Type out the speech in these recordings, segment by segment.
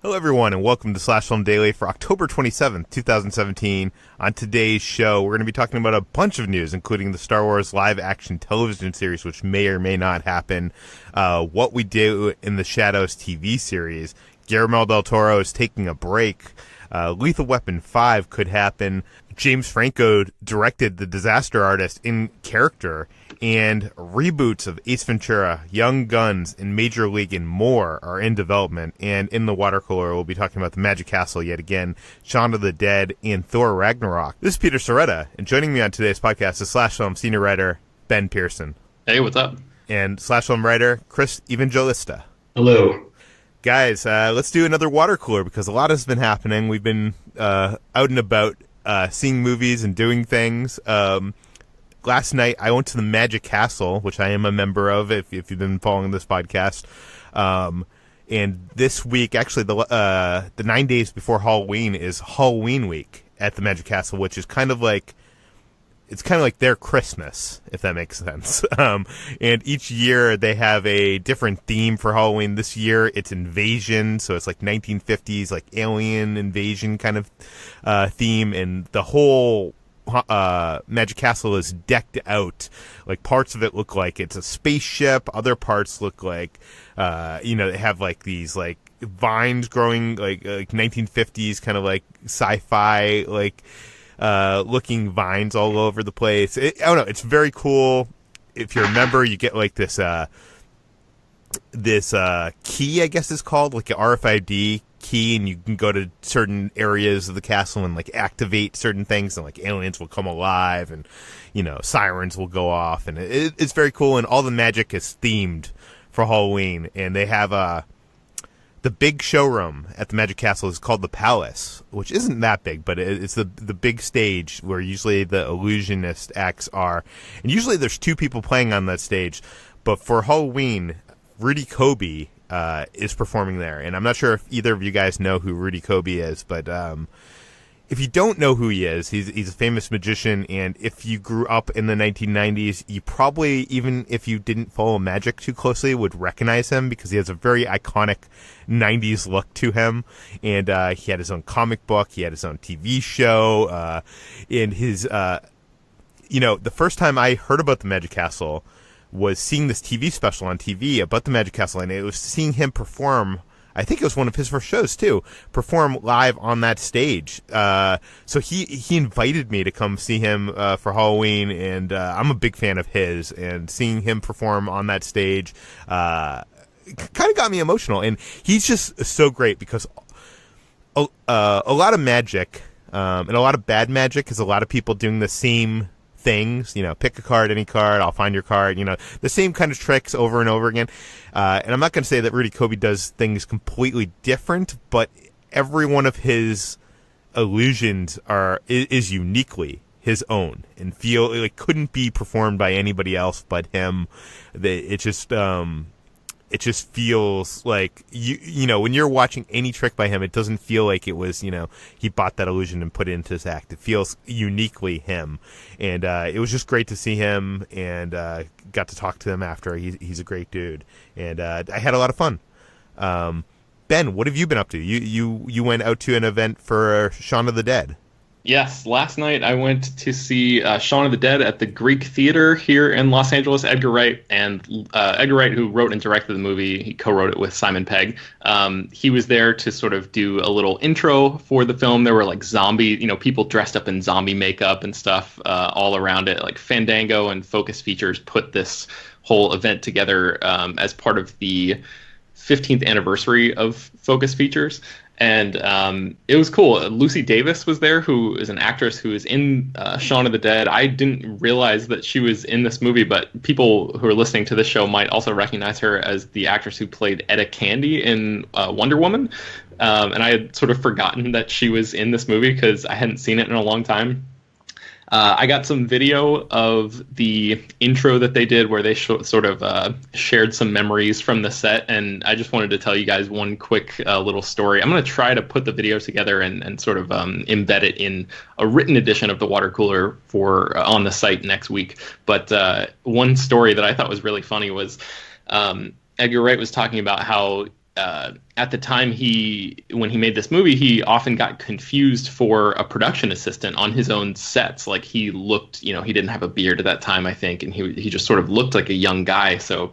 Hello, everyone, and welcome to Slash Film Daily for October 27th, 2017. On today's show, we're going to be talking about a bunch of news, including the Star Wars live-action television series, which may or may not happen, What We Do in the Shadows TV series, Guillermo del Toro is taking a break, Lethal Weapon 5 could happen, James Franco directed The Disaster Artist in character, and reboots of Ace Ventura, Young Guns, and Major League and more are in development. And in the water cooler, we'll be talking about the Magic Castle yet again, Shaun of the Dead, and Thor Ragnarok. This is Peter Sciretta, and joining me on today's podcast is Slash Film senior writer Ben Pearson. Hey, what's up? And Slash Film writer Chris Evangelista. Hello. Guys, let's do another water cooler because a lot has been happening. We've been out and about seeing movies and doing things. Last night, I went to the Magic Castle, which I am a member of, if you've been following this podcast. And this week, actually, the 9 days before Halloween is Halloween week at the Magic Castle, which is kind of like their Christmas, if that makes sense. And each year, they have a different theme for Halloween. This year, it's invasion, so it's like 1950s, like alien invasion kind of theme, and the whole Magic Castle is decked out. Like parts of it look like it's a spaceship, other parts look like they have like these like vines growing like 1950s kind of like sci-fi like looking vines all over the place. I don't know, it's very cool. If you're a member, you get like this key, I guess it's called, like an RFID key, and you can go to certain areas of the castle and like activate certain things, and like aliens will come alive, and sirens will go off, and it's very cool. And all the magic is themed for Halloween, and they have the big showroom at the Magic Castle is called the Palace, which isn't that big, but it's the big stage where usually the illusionist acts are, and usually there's two people playing on that stage. But for Halloween, Rudy Coby is performing there, and I'm not sure if either of you guys know who Rudy Coby is, but if you don't know who he is, he's a famous magician, and if you grew up in the 1990s, you probably, even if you didn't follow magic too closely, would recognize him because he has a very iconic 90s look to him, and he had his own comic book, he had his own TV show, and his, the first time I heard about the Magic Castle was seeing this TV special on TV about the Magic Castle, and it was seeing him perform. I think it was one of his first shows too, perform live on that stage. So he invited me to come see him for Halloween, and I'm a big fan of his, and seeing him perform on that stage kind of got me emotional. And he's just so great because a lot of magic and a lot of bad magic is a lot of people doing the same things, pick a card, any card, I'll find your card, the same kind of tricks over and over again. And I'm not going to say that Rudy Coby does things completely different, but every one of his illusions is uniquely his own and feel like couldn't be performed by anybody else but him. It just feels like when you're watching any trick by him, it doesn't feel like it was, he bought that illusion and put it into his act. It feels uniquely him. And it was just great to see him, and got to talk to him after. He's a great dude. And I had a lot of fun. Ben, what have you been up to? You went out to an event for Shaun of the Dead. Yes, last night I went to see Shaun of the Dead at the Greek Theater here in Los Angeles. Edgar Wright, who wrote and directed the movie, he co-wrote it with Simon Pegg. He was there to sort of do a little intro for the film. There were like people dressed up in zombie makeup and stuff all around it. Like Fandango and Focus Features put this whole event together as part of the 15th anniversary of Focus Features. And it was cool. Lucy Davis was there, who is an actress who is in Shaun of the Dead. I didn't realize that she was in this movie, but people who are listening to this show might also recognize her as the actress who played Etta Candy in Wonder Woman. And I had sort of forgotten that she was in this movie because I hadn't seen it in a long time. I got some video of the intro that they did where they sort of shared some memories from the set, and I just wanted to tell you guys one quick little story. I'm going to try to put the video together and sort of embed it in a written edition of the water cooler for on the site next week. But one story that I thought was really funny was Edgar Wright was talking about how at the time when he made this movie, he often got confused for a production assistant on his own sets. Like he looked, he didn't have a beard at that time, I think, and he just sort of looked like a young guy. So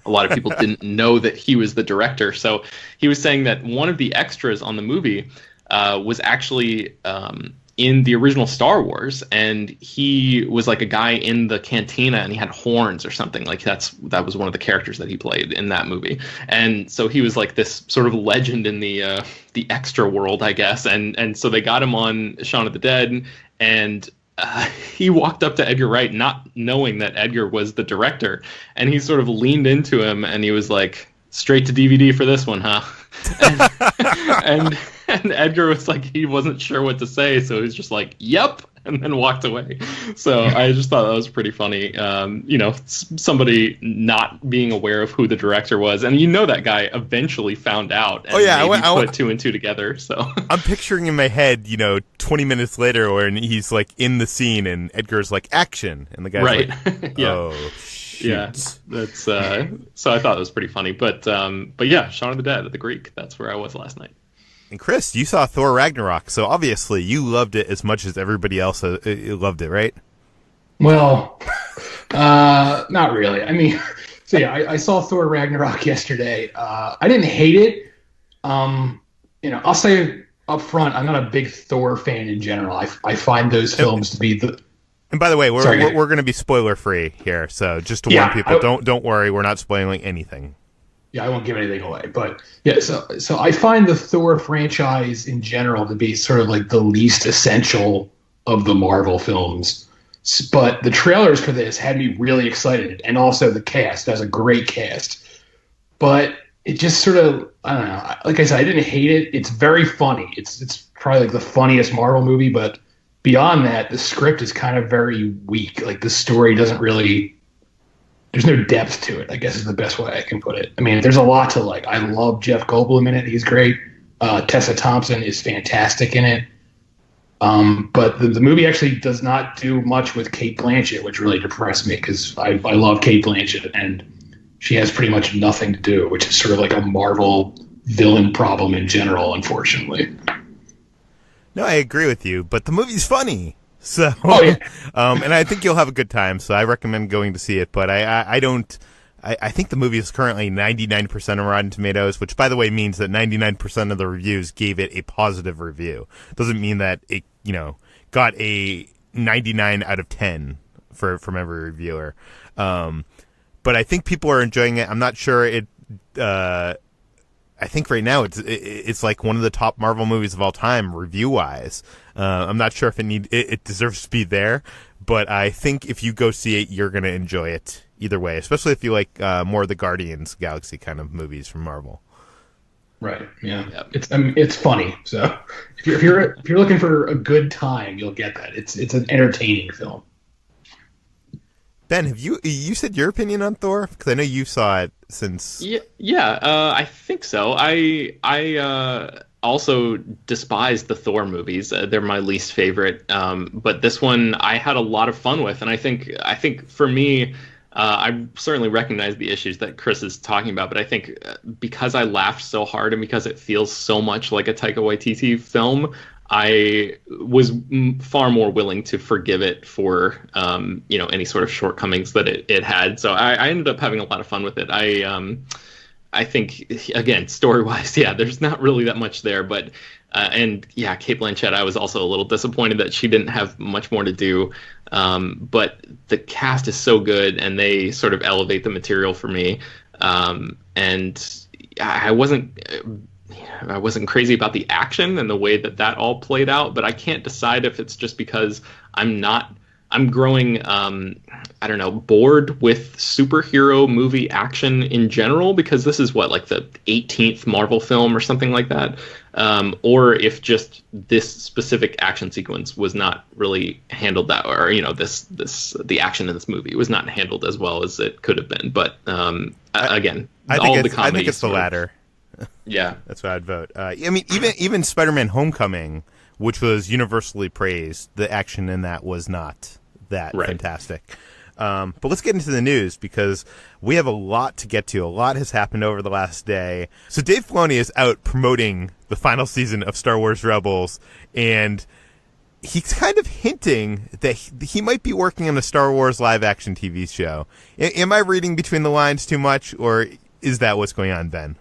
a lot of people didn't know that he was the director. So he was saying that one of the extras on the movie was actually in the original Star Wars, and he was like a guy in the cantina, and he had horns or something. Like that was one of the characters that he played in that movie, and so he was like this sort of legend in the extra world, I guess. And so they got him on Shaun of the Dead, and he walked up to Edgar Wright, not knowing that Edgar was the director, and he sort of leaned into him, and he was like, "Straight to DVD for this one, huh?" And Edgar was like, he wasn't sure what to say, so he was just like, "Yep," and then walked away. So I just thought that was pretty funny. Somebody not being aware of who the director was, and that guy eventually found out. And put two and two together. So I'm picturing in my head, 20 minutes later, when he's like in the scene, and Edgar's like, "Action," and the guy's right. like, Yeah. "Oh." Shoot. Yeah, that's so I thought it was pretty funny, but yeah, Shaun of the Dead at the Greek. That's where I was last night. And Chris, you saw Thor Ragnarok, so obviously you loved it as much as everybody else loved it, right? Well, not really. I mean, so yeah, I saw Thor Ragnarok yesterday. I didn't hate it. I'll say up front, I'm not a big Thor fan in general. I find those films to be the. And by the way, we're going to be spoiler free here, so just to warn people, don't worry, we're not spoiling anything. Yeah, I won't give anything away, but yeah, so I find the Thor franchise in general to be sort of like the least essential of the Marvel films. But the trailers for this had me really excited, and also the cast. That's a great cast. But it just sort of, I don't know. Like I said, I didn't hate it. It's very funny. It's probably like the funniest Marvel movie, but beyond that, the script is kind of very weak. Like the story doesn't really. There's no depth to it, I guess is the best way I can put it. I mean, there's a lot to like. I love Jeff Goldblum in it. He's great. Tessa Thompson is fantastic in it. But the movie actually does not do much with Cate Blanchett, which really depressed me because I love Cate Blanchett, and she has pretty much nothing to do, which is sort of like a Marvel villain problem in general, unfortunately. No, I agree with you, but the movie's funny. So, yeah. And I think you'll have a good time. So I recommend going to see it. But I think the movie is currently 99% on Rotten Tomatoes, which, by the way, means that 99% of the reviews gave it a positive review. Doesn't mean that it, got a 99 out of 10 from every reviewer. But I think people are enjoying it. I'm not sure it. I think right now it's like one of the top Marvel movies of all time review wise. I'm not sure if it deserves to be there, but I think if you go see it, you're going to enjoy it either way, especially if you like more of the Guardians Galaxy kind of movies from Marvel. Right. Yeah. Yep. It's funny. So if you're looking for a good time, you'll get that. It's an entertaining film. Ben, have you said your opinion on Thor? Because I know you saw it since. Yeah. I think so. I also despise the Thor movies. They're my least favorite. But this one I had a lot of fun with, and I think for me, I certainly recognize the issues that Chris is talking about. But I think because I laughed so hard and because it feels so much like a Taika Waititi film, I was far more willing to forgive it for any sort of shortcomings that it had. So I ended up having a lot of fun with it. I think, again, story-wise, yeah, there's not really that much there. But and yeah, Cate Blanchett, I was also a little disappointed that she didn't have much more to do. But the cast is so good, and they sort of elevate the material for me. And I wasn't crazy about the action and the way that all played out, but I can't decide if it's just because I'm growing, bored with superhero movie action in general, because this is like the 18th Marvel film or something like that. Or if just this specific action sequence was not really handled the action in this movie was not handled as well as it could have been. But I think it's the latter. Yeah, that's what I'd vote. I mean, even Spider-Man: Homecoming, which was universally praised, the action in that was not that fantastic. But let's get into the news, because we have a lot to get to. A lot has happened over the last day. So Dave Filoni is out promoting the final season of Star Wars Rebels, and he's kind of hinting that he might be working on a Star Wars live-action TV show. Am I reading between the lines too much, or is that what's going on, Ben?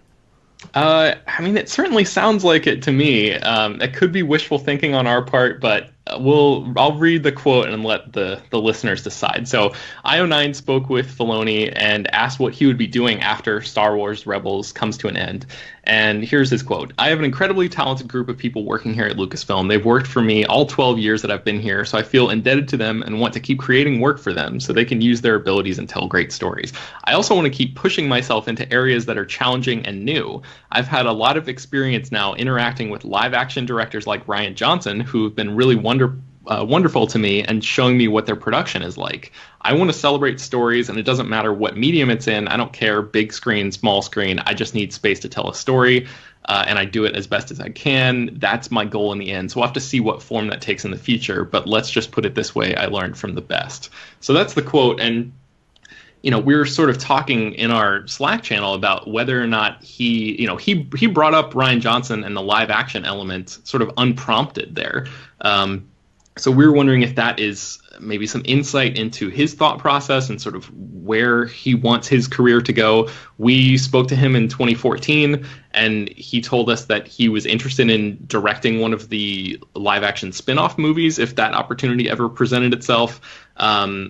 I mean, it certainly sounds like it to me. It could be wishful thinking on our part, but I'll read the quote and let the listeners decide. So IO9 spoke with Filoni and asked what he would be doing after Star Wars Rebels comes to an end. And here's his quote. "I have an incredibly talented group of people working here at Lucasfilm. They've worked for me all 12 years that I've been here, so I feel indebted to them and want to keep creating work for them so they can use their abilities and tell great stories. I also want to keep pushing myself into areas that are challenging and new. I've had a lot of experience now interacting with live action directors like Rian Johnson, who have been really wonderful to me and showing me what their production is like. I want to celebrate stories, and it doesn't matter what medium it's in. I don't care, big screen, small screen. I just need space to tell a story, and I do it as best as I can. That's my goal in the end. So we'll have to see what form that takes in the future, but let's just put it this way. I learned from the best." So that's the quote, and we were sort of talking in our Slack channel about whether or not he brought up Rian Johnson and the live action element sort of unprompted there. So we were wondering if that is maybe some insight into his thought process and sort of where he wants his career to go. We spoke to him in 2014, and he told us that he was interested in directing one of the live-action spin-off movies if that opportunity ever presented itself.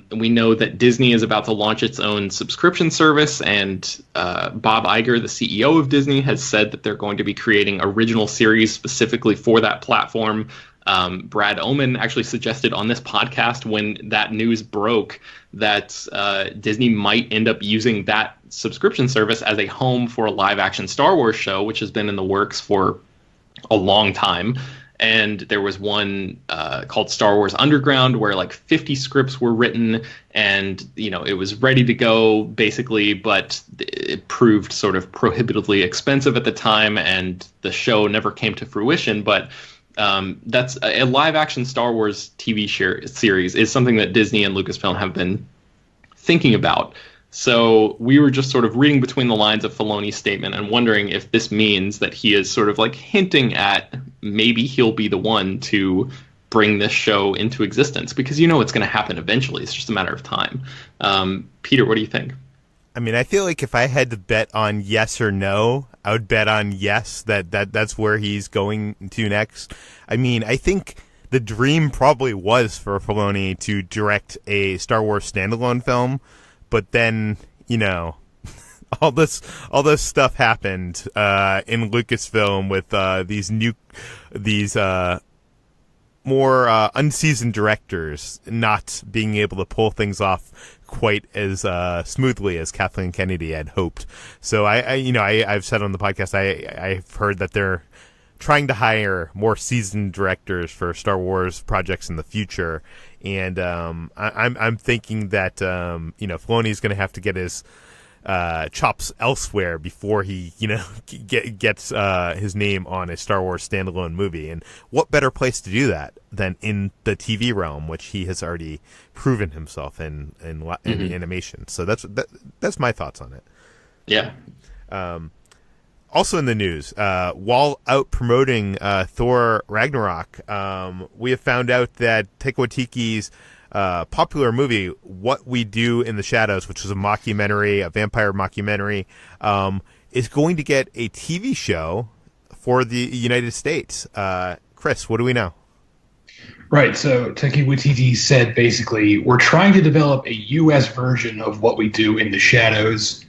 We know that Disney is about to launch its own subscription service, and Bob Iger, the CEO of Disney, has said that they're going to be creating original series specifically for that platform. Brad Oman actually suggested on this podcast when that news broke that Disney might end up using that subscription service as a home for a live-action Star Wars show, which has been in the works for a long time. And there was one called Star Wars Underground where like 50 scripts were written, and it was ready to go basically, but it proved sort of prohibitively expensive at the time, and the show never came to fruition. But that's a live-action Star Wars TV series is something that Disney and Lucasfilm have been thinking about. So we were just sort of reading between the lines of Filoni's statement and wondering if this means that he is sort of like hinting at maybe he'll be the one to bring this show into existence, because it's going to happen eventually. It's just a matter of time. Peter, what do you think? I mean, I feel like if I had to bet on yes or no, I would bet on yes, that's where he's going to next. I mean, I think the dream probably was for Filoni to direct a Star Wars standalone film, but then, all this stuff happened in Lucasfilm with these more unseasoned directors not being able to pull things off quite as smoothly as Kathleen Kennedy had hoped. So I've said on the podcast I've heard that they're trying to hire more seasoned directors for Star Wars projects in the future, and I'm thinking that Filoni's going to have to get his chops elsewhere before he gets his name on a Star Wars standalone movie. And what better place to do that than in the TV realm, which he has already proven himself in animation. So that's my thoughts on it. Yeah. Also in the news, while out promoting Thor Ragnarok, we have found out that Taika Waititi's popular movie, What We Do in the Shadows, which was a mockumentary, a vampire mockumentary, is going to get a TV show for the United States. Chris, what do we know? Right, so Taika Waititi said basically, we're trying to develop a U.S. version of What We Do in the Shadows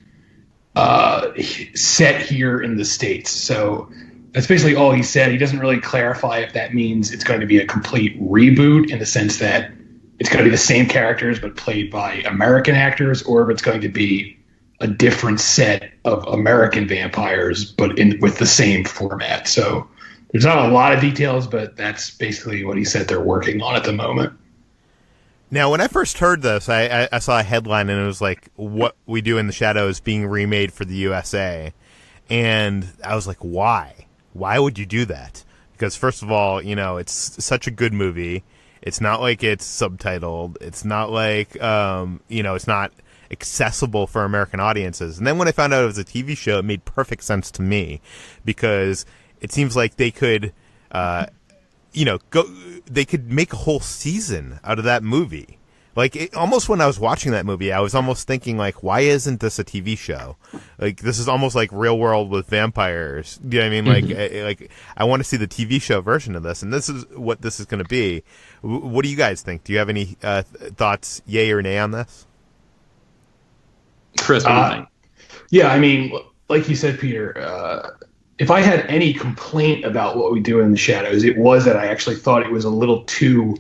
set here in the States. So that's basically all he said. He doesn't really clarify if that means it's going to be a complete reboot in the sense that it's going to be the same characters but played by American actors, or if it's going to be a different set of American vampires but with the same format. So there's not a lot of details, but that's basically what he said they're working on at the moment. Now, when I first heard this, I saw a headline and it was like, What We Do in the Shadows being remade for the USA. And I was like, why? Why would you do that? Because first of all, it's such a good movie. It's not like it's subtitled. It's not like, it's not accessible for American audiences. And then when I found out it was a TV show, it made perfect sense to me, because it seems like they could, they could make a whole season out of that movie. Like, almost when I was watching that movie, I was almost thinking, like, why isn't this a TV show? Like, this is almost like Real World with vampires. You know what I mean? Like, I want to see the TV show version of this, and this is what this is going to be. What do you guys think? Do you have any thoughts, yay or nay, on this? Chris, what do you think? Yeah, I mean, like you said, Peter, if I had any complaint about What We Do in the Shadows, it was that I actually thought it was a little too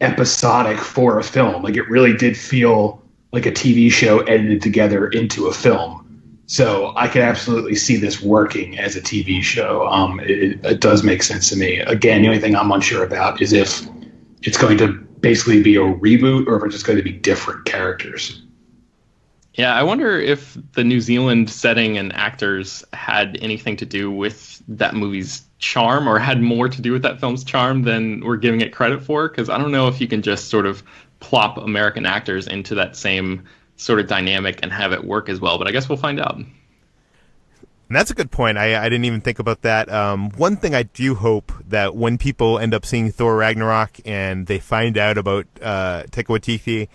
episodic for a film. Like, it really did feel like a TV show edited together into a film. So I could absolutely see this working as a TV show. It does make sense to me. Again, the only thing I'm unsure about is if it's going to basically be a reboot or if it's just going to be different characters. Yeah, I wonder if the New Zealand setting and actors had anything to do with that movie's charm, or had more to do with that film's charm than we're giving it credit for, because I don't know if you can just sort of plop American actors into that same sort of dynamic and have it work as well, but I guess we'll find out. And that's a good point. I didn't even think about that. One thing I do hope that when people end up seeing Thor Ragnarok and they find out about Taika Waititi,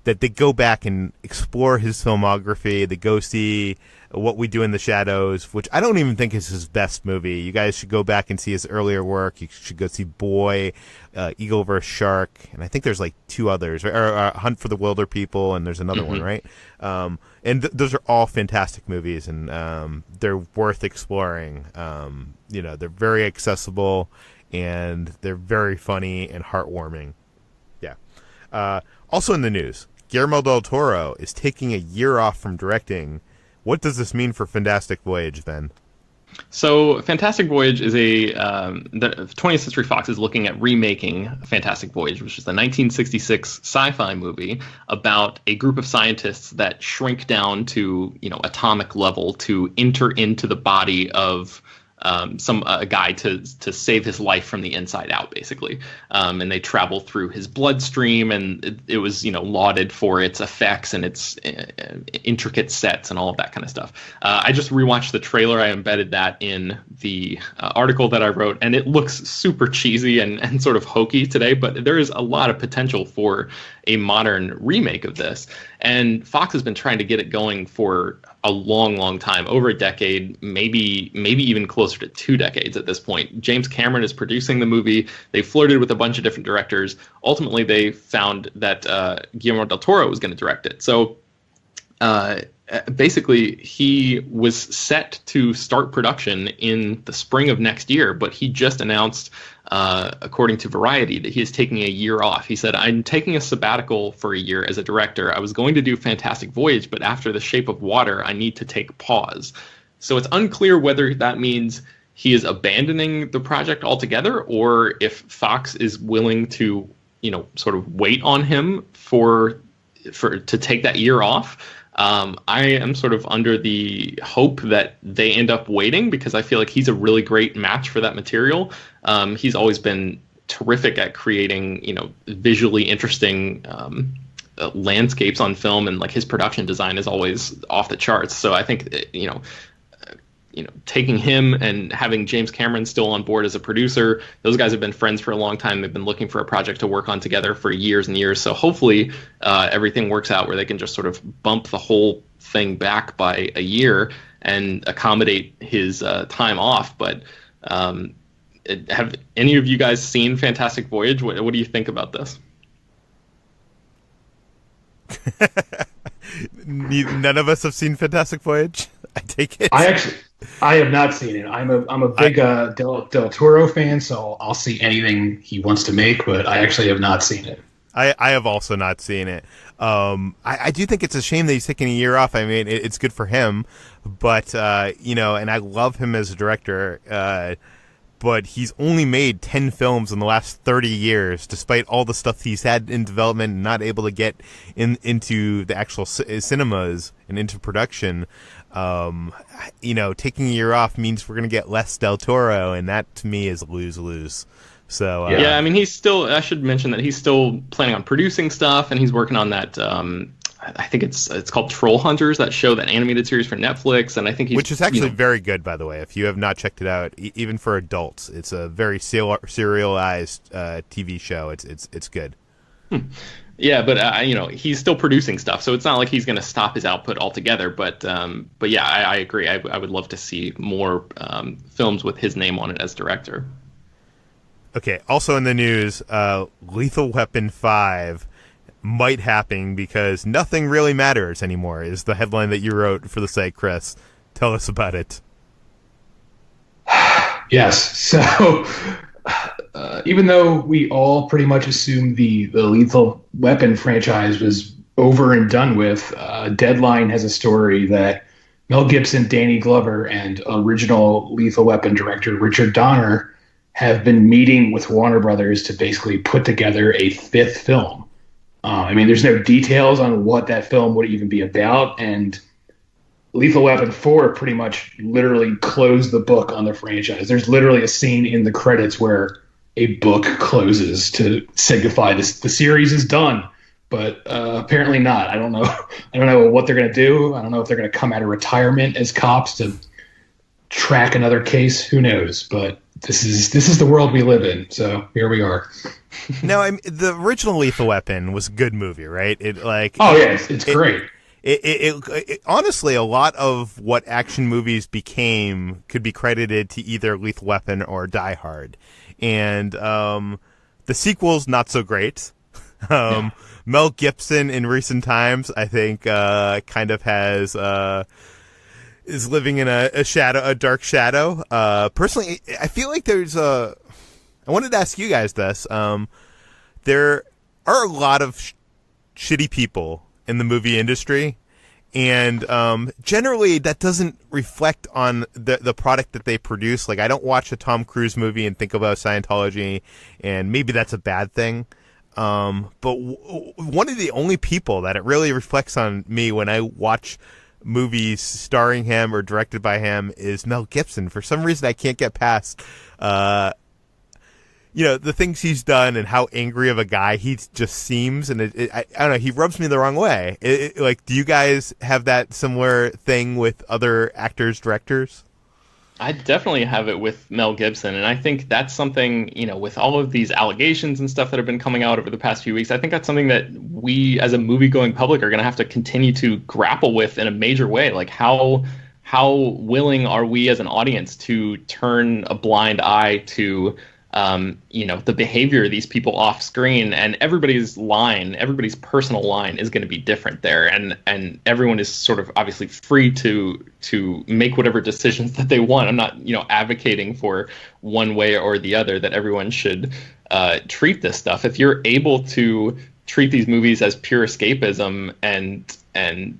that they go back and explore his filmography. They go see What We Do in the Shadows, which I don't even think is his best movie. You guys should go back and see his earlier work. You should go see Boy, Eagle vs. Shark, and I think there's like two others, or Hunt for the Wilder People, and there's another one, right? And those are all fantastic movies, and they're worth exploring. They're very accessible, and they're very funny and heartwarming. Yeah. Also in the news, Guillermo del Toro is taking a year off from directing. What does this mean for Fantastic Voyage, Ben? So Fantastic Voyage is the 20th Century Fox is looking at remaking Fantastic Voyage, which is the 1966 sci-fi movie about a group of scientists that shrink down to, atomic level to enter into the body of a guy to save his life from the inside out, basically. And they travel through his bloodstream, and it was, lauded for its effects and its intricate sets and all of that kind of stuff. I just rewatched the trailer. I embedded that in the article that I wrote, and it looks super cheesy and sort of hokey today, but there is a lot of potential for a modern remake of this. And Fox has been trying to get it going for a long, long time, over a decade, maybe even closer to 2 decades at this point. James Cameron is producing the movie. They flirted with a bunch of different directors. Ultimately, they found that Guillermo del Toro was going to direct it. So basically, he was set to start production in the spring of next year, but he just announced, according to Variety, that he is taking a year off. He said, "I'm taking a sabbatical for a year as a director. I was going to do Fantastic Voyage, but after The Shape of Water, I need to take pause." So it's unclear whether that means he is abandoning the project altogether, or if Fox is willing to, sort of wait on him to take that year off. I am sort of under the hope that they end up waiting, because I feel like he's a really great match for that material. He's always been terrific at creating, visually interesting landscapes on film, and like his production design is always off the charts. So I think, taking him and having James Cameron still on board as a producer, those guys have been friends for a long time. They've been looking for a project to work on together for years and years. So hopefully everything works out where they can just sort of bump the whole thing back by a year and accommodate his time off. But have any of you guys seen Fantastic Voyage? What do you think about this? None of us have seen Fantastic Voyage, I take it. I have not seen it. I'm a big Del Toro fan, so I'll see anything he wants to make, but I actually have not seen it. I have also not seen it. I do think it's a shame that he's taking a year off. I mean, it's good for him, but, and I love him as a director, but he's only made 10 films in the last 30 years, despite all the stuff he's had in development and not able to get into the actual cinemas and into production. Taking a year off means we're going to get less Del Toro, and that to me is lose-lose. So yeah, I mean, he's still. I should mention that he's still planning on producing stuff, and he's working on that. I think it's called Trollhunters, that show, that animated series for Netflix, and I think which is actually very good, by the way. If you have not checked it out, even for adults, it's a very serialized TV show. It's good. Yeah, but he's still producing stuff, so it's not like he's going to stop his output altogether. But yeah, I agree. I would love to see more films with his name on it as director. Okay. Also in the news, Lethal Weapon 5 might happen because nothing really matters anymore, is the headline that you wrote for the site, Chris. Tell us about it. Yes. So even though we all pretty much assumed the Lethal Weapon franchise was over and done with, Deadline has a story that Mel Gibson, Danny Glover, and original Lethal Weapon director Richard Donner have been meeting with Warner Brothers to basically put together a fifth film. I mean, there's no details on what that film would even be about, and Lethal Weapon 4 pretty much literally closed the book on the franchise. There's literally a scene in the credits where a book closes to signify the series is done, but apparently not. I don't know what they're going to do. I don't know if they're going to come out of retirement as cops to track another case. Who knows? But this is the world we live in. So here we are. No, the original Lethal Weapon was a good movie, right? It's great. It honestly, a lot of what action movies became could be credited to either Lethal Weapon or Die Hard, and the sequel's not so great. Mel Gibson in recent times, I think, kind of has is living in a dark shadow. Personally, I feel like I wanted to ask you guys this. There are a lot of shitty people in the movie industry, and generally that doesn't reflect on the product that they produce. Like, I don't watch a Tom Cruise movie and think about Scientology, and maybe that's a bad thing. But one of the only people that it really reflects on me when I watch movies starring him or directed by him is Mel Gibson. For some reason, I can't get past the things he's done and how angry of a guy he just seems, and I don't know, he rubs me the wrong way. Do you guys have that similar thing with other actors, directors? I definitely have it with Mel Gibson, and I think that's something, with all of these allegations and stuff that have been coming out over the past few weeks, I think that's something that we as a movie-going public are going to have to continue to grapple with in a major way. Like, how willing are we as an audience to turn a blind eye to the behavior of these people off screen, and everybody's personal line is going to be different there. And everyone is sort of obviously free to make whatever decisions that they want. I'm not, advocating for one way or the other that everyone should treat this stuff. If you're able to treat these movies as pure escapism and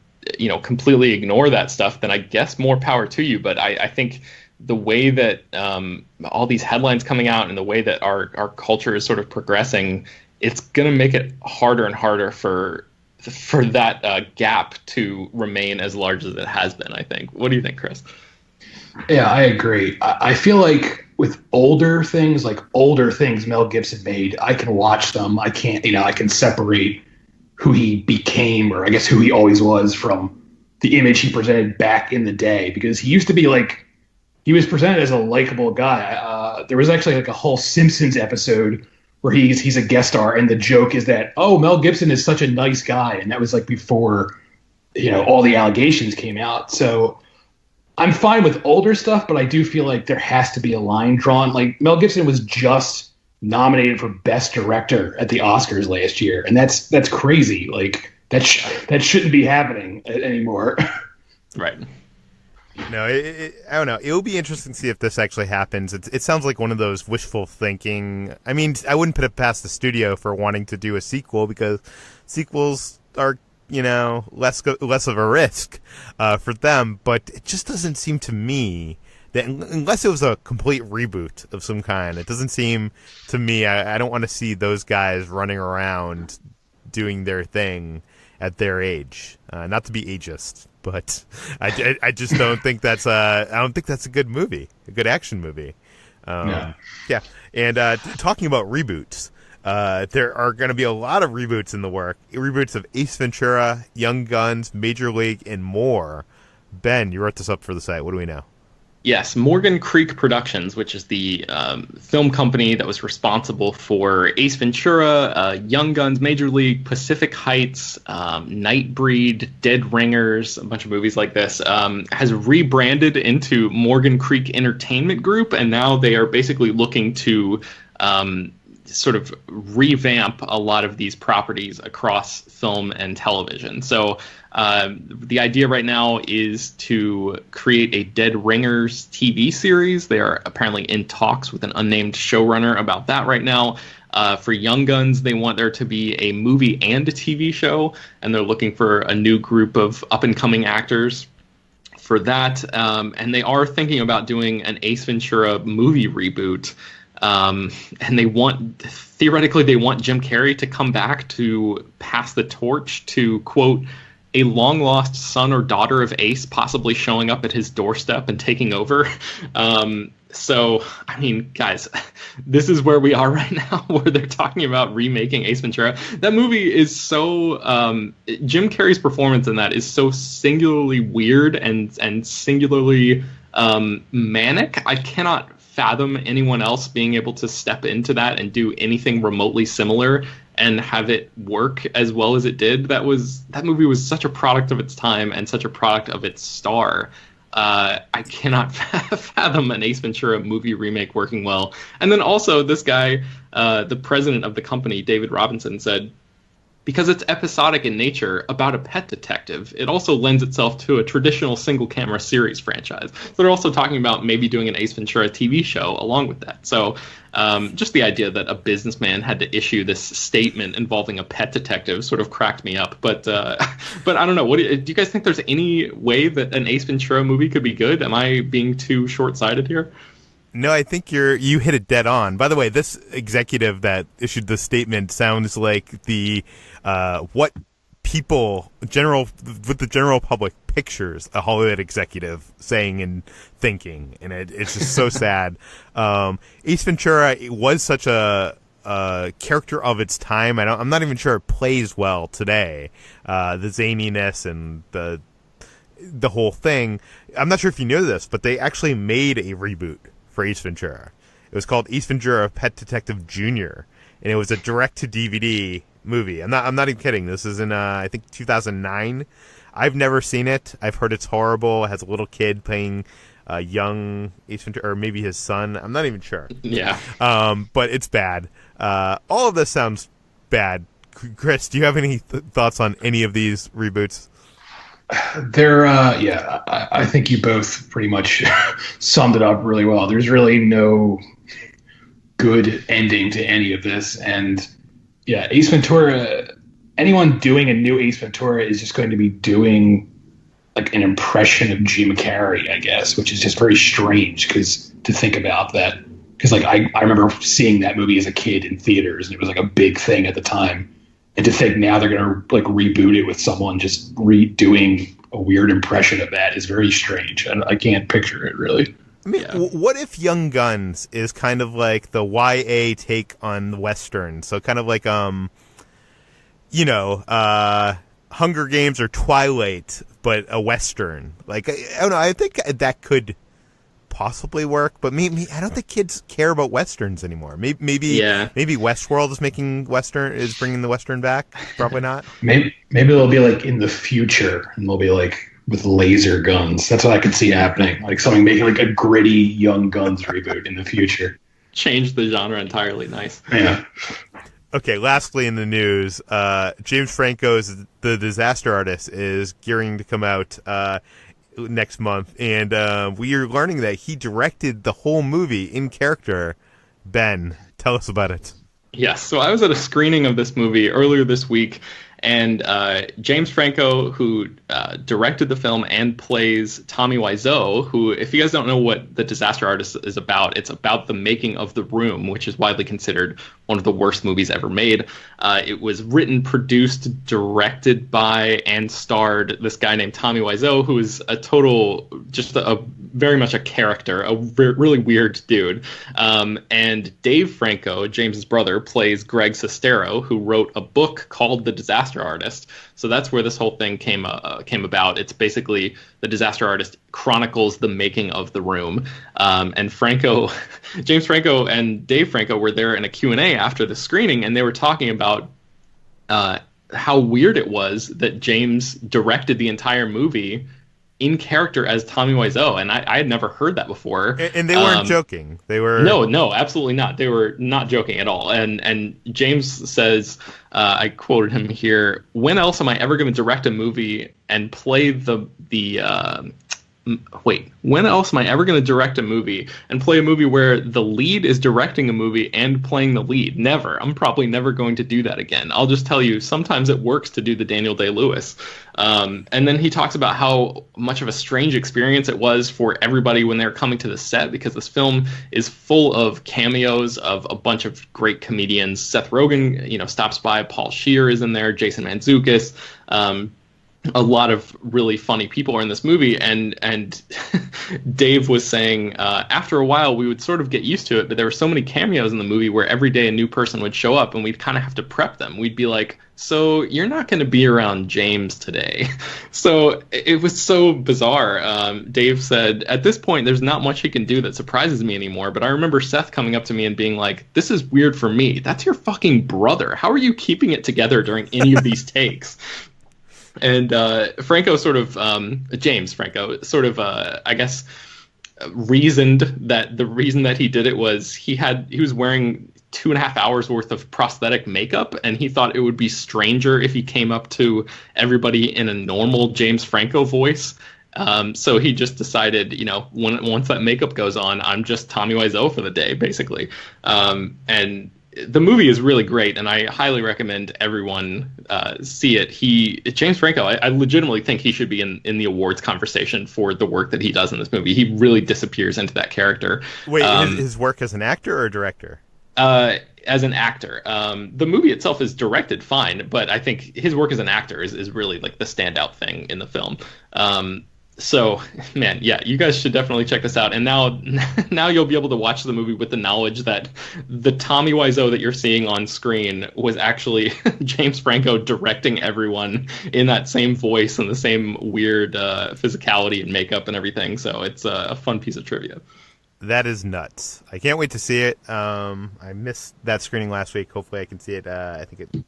completely ignore that stuff, then I guess more power to you. But I think the way that all these headlines coming out and the way that our culture is sort of progressing, it's going to make it harder and harder for that gap to remain as large as it has been, I think. What do you think, Chris? Yeah, I agree. I feel like with older things Mel Gibson made, I can watch them. I can separate who he became, or I guess who he always was, from the image he presented back in the day, because he used to be he was presented as a likable guy. There was actually a whole Simpsons episode where he's a guest star, and the joke is that, Mel Gibson is such a nice guy, and that was before all the allegations came out. So I'm fine with older stuff, but I do feel like there has to be a line drawn. Like, Mel Gibson was just nominated for Best Director at the Oscars last year, and that's crazy. Like, that shouldn't be happening anymore. Right. No, I don't know. It'll be interesting to see if this actually happens. It sounds like one of those wishful thinking. I mean, I wouldn't put it past the studio for wanting to do a sequel, because sequels are, less of a risk for them. But it just doesn't seem to me that, unless it was a complete reboot of some kind, it doesn't seem to me. I don't want to see those guys running around doing their thing at their age. Not to be ageist, but I just don't think that's a good movie, a good action movie. Yeah. And talking about reboots, there are going to be a lot of reboots in the work. Reboots of Ace Ventura, Young Guns, Major League, and more. Ben, you wrote this up for the site. What do we know? Yes, Morgan Creek Productions, which is the film company that was responsible for Ace Ventura, Young Guns, Major League, Pacific Heights, Nightbreed, Dead Ringers, a bunch of movies like this, has rebranded into Morgan Creek Entertainment Group, and now they are basically looking to sort of revamp a lot of these properties across film and television. So the idea right now is to create a Dead Ringers TV series. They are apparently in talks with an unnamed showrunner about that right now. For Young Guns, they want there to be a movie and a TV show, and they're looking for a new group of up-and-coming actors for that. And they are thinking about doing an Ace Ventura movie reboot. And they want Jim Carrey to come back to pass the torch to, quote, a long-lost son or daughter of Ace possibly showing up at his doorstep and taking over. So, I mean, guys, this is where we are right now, where they're talking about remaking Ace Ventura. That movie is so... Jim Carrey's performance in that is so singularly weird and singularly manic. I cannot fathom anyone else being able to step into that and do anything remotely similar and have it work as well as it did. That movie was such a product of its time and such a product of its star. I cannot fathom an Ace Ventura movie remake working well. And then also this guy, the president of the company, David Robinson, said, because it's episodic in nature about a pet detective, it also lends itself to a traditional single-camera series franchise. So they're also talking about maybe doing an Ace Ventura TV show along with that. So just the idea that a businessman had to issue this statement involving a pet detective sort of cracked me up. But I don't know. Do you guys think there's any way that an Ace Ventura movie could be good? Am I being too short-sighted here? No, I think you hit it dead on. By the way, this executive that issued the statement sounds like the what people with the general public pictures a Hollywood executive saying and thinking, and it's just so sad. Ace Ventura was such a character of its time. I'm not even sure it plays well today. The zaniness and the whole thing. I'm not sure if you know this, but they actually made a reboot for Ace Ventura. It was called Ace Ventura: Pet Detective Jr., and it was a direct-to-DVD movie. I'm not even kidding. This is in I think 2009. I've never seen it. I've heard it's horrible. It has a little kid playing young Ace Ventura, or maybe his son. I'm not even sure. Yeah. But it's bad. All of this sounds bad. Chris, do you have any thoughts on any of these reboots? I think you both pretty much summed it up really well. There's really no good ending to any of this. And yeah, Ace Ventura, anyone doing a new Ace Ventura is just going to be doing like an impression of Jim Carrey, I guess, which is just very strange to think about that. Because like I remember seeing that movie as a kid in theaters, and it was like a big thing at the time. And to think now they're going to like reboot it with someone just redoing a weird impression of that is very strange. And I can't picture it really. I mean, what if Young Guns is kind of like the YA take on the Western? So kind of like, Hunger Games or Twilight, but a Western. Like, I don't know. I think that could possibly work, but maybe I don't think kids care about Westerns anymore. Maybe Westworld is bringing the Western back. Probably not. Maybe they'll be like in the future, and they'll be like with laser guns. That's what I could see happening. Like something making like a gritty Young Guns reboot in the future. Change the genre entirely. Nice. Yeah. Okay, lastly in the news, James Franco's The Disaster Artist is gearing to come out next month, and we are learning that he directed the whole movie in character. Ben, tell us about it. Yes, so I was at a screening of this movie earlier this week, and James Franco, who directed the film and plays Tommy Wiseau, who, if you guys don't know what The Disaster Artist is about, it's about the making of The Room, which is widely considered one of the worst movies ever made. It was written, produced, directed by, and starred this guy named Tommy Wiseau, who is a very much a character, a really weird dude. And Dave Franco, James's brother, plays Greg Sestero, who wrote a book called The Disaster Artist. So that's where this whole thing came about. It's basically The Disaster Artist chronicles the making of The Room. And James Franco and Dave Franco were there in a Q&A after the screening, and they were talking about how weird it was that James directed the entire movie in character as Tommy Wiseau, and I had never heard that before. And they weren't joking. They were no, absolutely not. They were not joking at all. And James says, I quoted him here: "When else am I ever going to direct a movie and play when else am I ever going to direct a movie and play a movie where the lead is directing a movie and playing the lead? Never. I'm probably never going to do that again. I'll just tell you, sometimes it works to do the Daniel Day-Lewis." And then he talks about how much of a strange experience it was for everybody when they were coming to the set, because this film is full of cameos of a bunch of great comedians. Seth Rogen, stops by. Paul Scheer is in there. Jason Mantzoukas. A lot of really funny people are in this movie, and Dave was saying after a while we would sort of get used to it, but there were so many cameos in the movie where every day a new person would show up and we'd kind of have to prep them. We'd be like, "So you're not going to be around James today." So it was so bizarre. Dave said, "At this point there's not much he can do that surprises me anymore, but I remember Seth coming up to me and being like, 'This is weird for me. That's your fucking brother. How are you keeping it together during any of these takes?'" And James Franco sort of, I guess, reasoned that the reason that he did it was he was wearing 2.5 hours worth of prosthetic makeup, and he thought it would be stranger if he came up to everybody in a normal James Franco voice. So he just decided, once that makeup goes on, I'm just Tommy Wiseau for the day, basically. And the movie is really great, and I highly recommend everyone see it. James Franco, I legitimately think he should be in the awards conversation for the work that he does in this movie. He really disappears into that character. Wait, his work as an actor or director? As an actor. The movie itself is directed fine, but I think his work as an actor is really like the standout thing in the film. So, man, yeah, you guys should definitely check this out. And now you'll be able to watch the movie with the knowledge that the Tommy Wiseau that you're seeing on screen was actually James Franco directing everyone in that same voice and the same weird physicality and makeup and everything. So it's a fun piece of trivia. That is nuts. I can't wait to see it. I missed that screening last week. Hopefully I can see it. I think it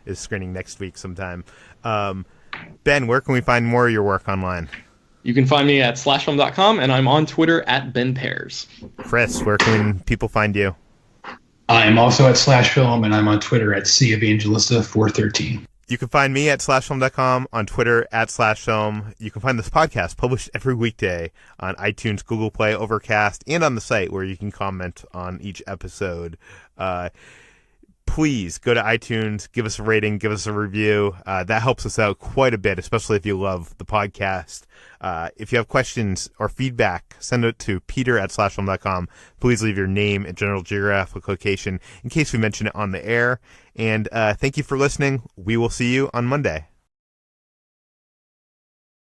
is screening next week sometime. Ben, where can we find more of your work online? You can find me at slashfilm.com, and I'm on Twitter at Ben Pears. Chris, where can people find you? I'm also at slashfilm, and I'm on Twitter at Evangelista413. You can find me at slashfilm.com, on Twitter at slashfilm. You can find this podcast published every weekday on iTunes, Google Play, Overcast, and on the site where you can comment on each episode. Please go to iTunes, give us a rating, give us a review. That helps us out quite a bit, especially if you love the podcast. If you have questions or feedback, send it to peter@slashfilm.com. Please leave your name and general geographic location in case we mention it on the air. And thank you for listening. We will see you on Monday.